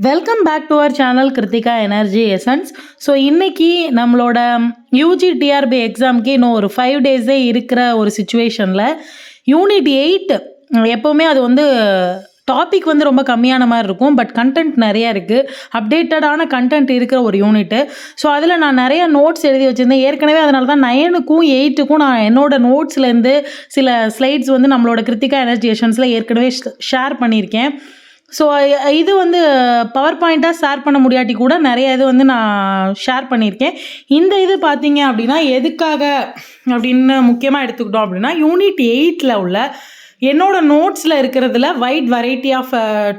Welcome back to our channel Krithika energy essence. So இன்னைக்கு நம்மளோட UG TRP எக்ஸாம்க்கு இன்னும் ஒரு 5 டேஸே இருக்கிற ஒரு சுச்சுவேஷனில் யூனிட் 8 எப்போவுமே அது வந்து டாபிக் வந்து ரொம்ப கம்மியான மாதிரி இருக்கும், பட் கண்டென்ட் நிறையா இருக்குது, அப்டேட்டடான கண்டென்ட் இருக்கிற ஒரு யூனிட்டு. ஸோ அதில் நான் நிறைய நோட்ஸ் எழுதி வச்சுருந்தேன் ஏற்கனவே. அதனால தான் 9க்கும் 8க்கும் நான் என்னோடய நோட்ஸ்லேருந்து சில ஸ்லைட்ஸ் வந்து நம்மளோட கிருத்திகா எனர்ஜி எசன்ஸில் ஏற்கனவே ஷேர் பண்ணியிருக்கேன். ஸோ இது வந்து பவர் பாயிண்ட்டாக ஷேர் பண்ண முடியாட்டி கூட நிறைய இது வந்து நான் ஷேர் பண்ணியிருக்கேன். இந்த இது பார்த்தீங்க அப்படின்னா எதுக்காக அப்படின்னு முக்கியமாக எடுத்துக்கிட்டோம் அப்படின்னா, யூனிட் 8ல் உள்ள என்னோட நோட்ஸில் இருக்கிறதுல வைட் வெரைட்டி ஆஃப்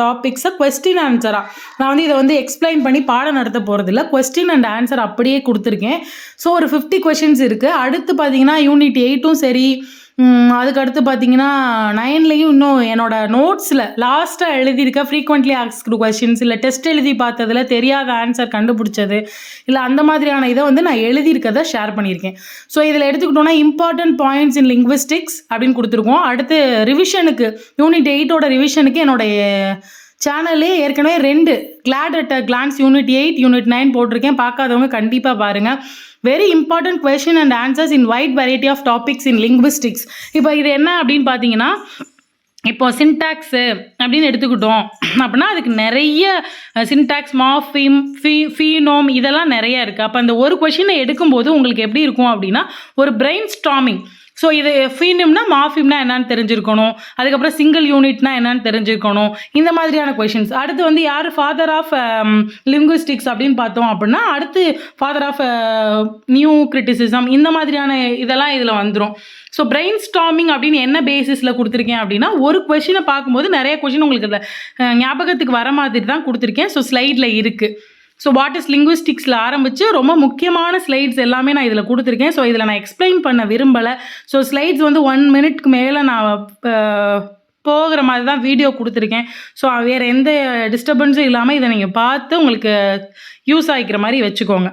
டாபிக்ஸை கொஸ்டின் ஆன்சராக நான் வந்து இதை வந்து எக்ஸ்பிளைன் பண்ணி பாடம் நடத்த போகிறதில்ல, கொஸ்டின் அண்ட் ஆன்சர் அப்படியே கொடுத்துருக்கேன். ஸோ ஒரு 50 கொஷின்ஸ் இருக்குது. அடுத்து பார்த்தீங்கன்னா யூனிட் 8ம் சரி, அதுக்கடுத்து பார்த்தீங்கன்னா 9லேயும் இன்னும் என்னோட நோட்ஸில் லாஸ்ட்டாக எழுதியிருக்க ஃப்ரீக்வெண்ட்லி ஆஸ்க்டு கொஸ்டின்ஸ், இல்லை டெஸ்ட் எழுதி பார்த்ததில் தெரியாத ஆன்சர் கண்டுபிடிச்சது, இல்லை அந்த மாதிரியான இதை வந்து நான் எழுதியிருக்கதை ஷேர் பண்ணியிருக்கேன். ஸோ இதில் எடுத்துக்கிட்டோன்னா இம்பார்ட்டன்ட் பாயிண்ட்ஸ் இன் லிங்குவிஸ்டிக்ஸ் அப்படின்னு கொடுத்துருக்கோம். அடுத்து ரிவிஷனுக்கு யூனிட் 8ஓட ரிவிஷனுக்கு என்னுடைய சேனல்லே ஏற்கனவே 2 glad at a glance unit 8 unit 9 போட்டிருக்கேன். பார்க்காதவங்க கண்டிப்பாக பாருங்கள். Very important question and answers in wide variety of topics in linguistics. இப்போ இது என்ன அப்படின்னு பார்த்தீங்கன்னா, இப்போ சின்டாக்ஸு அப்படின்னு எடுத்துக்கிட்டோம் அப்படின்னா அதுக்கு நிறைய சின்டாக்ஸ், மார்ஃபிம், ஃபீனோம் இதெல்லாம் நிறைய இருக்குது. அப்போ அந்த ஒரு கொஷினை எடுக்கும்போது உங்களுக்கு எப்படி இருக்கும் அப்படின்னா ஒரு பிரெயின் ஸ்டார்மிங். ஸோ இது ஃபீனிம்னா மார்ஃபிம்னா என்னன்னு தெரிஞ்சிருக்கணும், அதுக்கப்புறம் சிங்கிள் யூனிட்னா என்னன்னு தெரிஞ்சிருக்கணும், இந்த மாதிரியான கொஷின்ஸ். அடுத்து வந்து யார் ஃபாதர் ஆஃப் லிங்குவிஸ்டிக்ஸ் அப்படின்னு பார்த்தோம் அப்படின்னா அடுத்து ஃபாதர் ஆஃப் நியூ கிரிட்டிசிசம், இந்த மாதிரியான இதெல்லாம் இதில் வந்துடும். ஸோ பிரெயின் ஸ்டார்மிங் அப்படின்னு என்ன பேசிஸில் கொடுத்துருக்கேன் அப்படின்னா, ஒரு கொஷினை பார்க்கும்போது நிறைய கொஷின் உங்களுக்கு ஞாபகத்துக்கு வர மாதிரி தான் கொடுத்துருக்கேன். ஸோ ஸ்லைடில் இருக்குது. ஸோ வாட் இஸ் லிங்குவிஸ்டிக்ஸில் ஆரம்பித்து ரொம்ப முக்கியமான ஸ்லைட்ஸ் எல்லாமே நான் இதில் கொடுத்துருக்கேன். ஸோ இதில் நான் எக்ஸ்பிளைன் பண்ண விரும்பலை. ஸோ ஸ்லைட்ஸ் வந்து 1 மினிட்க்கு மேலே நான் போகிற மாதிரி தான் வீடியோ கொடுத்துருக்கேன். ஸோ வேறு எந்த டிஸ்டர்பன்ஸும் இல்லாமல் இதை நீங்கள் பார்த்து உங்களுக்கு யூஸ் ஆகிக்கிற மாதிரி வச்சுக்கோங்க.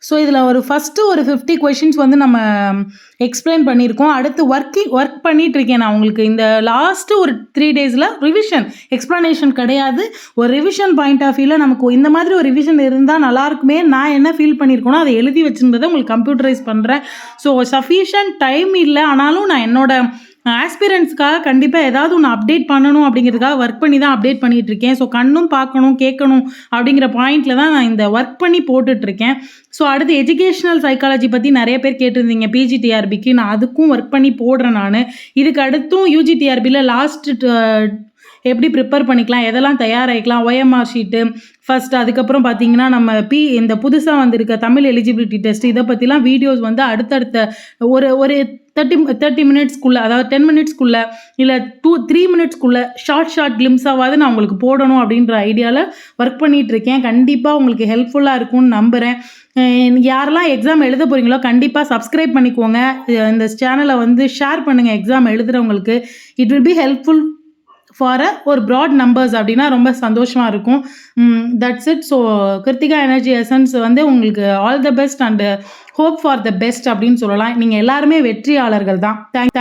ஸோ இதில் ஃபஸ்ட்டு ஒரு 50 கொஷின்ஸ் வந்து நம்ம எக்ஸ்பிளைன் பண்ணியிருக்கோம். அடுத்து ஒர்க் பண்ணிகிட்ருக்கேன் நான் உங்களுக்கு. இந்த லாஸ்ட்டு ஒரு 3 டேஸில் ரிவிஷன் எக்ஸ்ப்ளனேஷன் கிடையாது. ஒரு ரிவிஷன் பாயிண்ட் ஆஃப் வியூவில் நமக்கு இந்த மாதிரி ஒரு ரிவிஷன் இருந்தால் நல்லாயிருக்குமே, நான் என்ன ஃபீல் பண்ணியிருக்கேனோ அதை எழுதி வச்சுருந்ததை உங்களுக்கு கம்ப்யூட்டரைஸ் பண்ணுறேன். ஸோ சஃபிஷியன்ட் டைம் இல்லை, ஆனாலும் நான் என்னோட ஆஸ்பிரன்ஸ்க்காக கண்டிப்பாக ஏதாவது ஒன்று அப்டேட் பண்ணணும் அப்படிங்கிறதுக்காக ஒர்க் பண்ணி தான் அப்டேட் பண்ணிகிட்ருக்கேன். ஸோ கண்ணும் பார்க்கணும், கேட்கணும் அப்படிங்கிற பாயிண்டில் தான் நான் இந்த ஒர்க் பண்ணி போட்டுட்ருக்கேன். ஸோ அடுத்து எஜுகேஷ்னல் சைக்காலஜி பற்றி நிறைய பேர் கேட்டிருந்தீங்க பிஜிடிஆர்பிக்கு. நான் அதுக்கும் ஒர்க் பண்ணி போடுறேன் நான். இதுக்கு அடுத்தும் யூஜிடிஆர்பியில் எப்படி ப்ரிப்பேர் பண்ணிக்கலாம், எதெல்லாம் தயாராகிக்கலாம், OMR ஷீட்டு ஃபஸ்ட், அதுக்கப்புறம் பார்த்தீங்கன்னா நம்ம இந்த புதுசாக வந்திருக்க தமிழ் எலிஜிபிலிட்டி டெஸ்ட், இதை பற்றிலாம் வீடியோஸ் வந்து அடுத்தடுத்த ஒரு 30 மினிட்ஸ்க்குள்ளே, அதாவது 10 மினிட்ஸ்க்குள்ளே இல்லை 3 மினிட்ஸ்க்குள்ளே ஷார்ட் கிளிம்ஸாவது நான் உங்களுக்கு போடணும் அப்படின்ற ஐடியாவில் ஒர்க் பண்ணிகிட்ருக்கேன். கண்டிப்பாக உங்களுக்கு ஹெல்ப்ஃபுல்லாக இருக்கும்னு நம்புகிறேன். யாரெல்லாம் எக்ஸாம் எழுத போகிறீங்களோ கண்டிப்பாக சப்ஸ்கிரைப் பண்ணிக்கோங்க. இந்த சேனலை வந்து ஷேர் பண்ணுங்கள் எக்ஸாம் எழுதுகிறவங்களுக்கு. It will be helpful for ஒரு ப்ராட் நம்பர்ஸ் அப்படின்னா ரொம்ப சந்தோஷமாக இருக்கும். That's it. So Krithika energy essence வந்து உங்களுக்கு all the best and hope for the best அப்படின்னு சொல்லலாம். நீங்கள் எல்லாருமே வெற்றியாளர்கள் தான். தேங்க்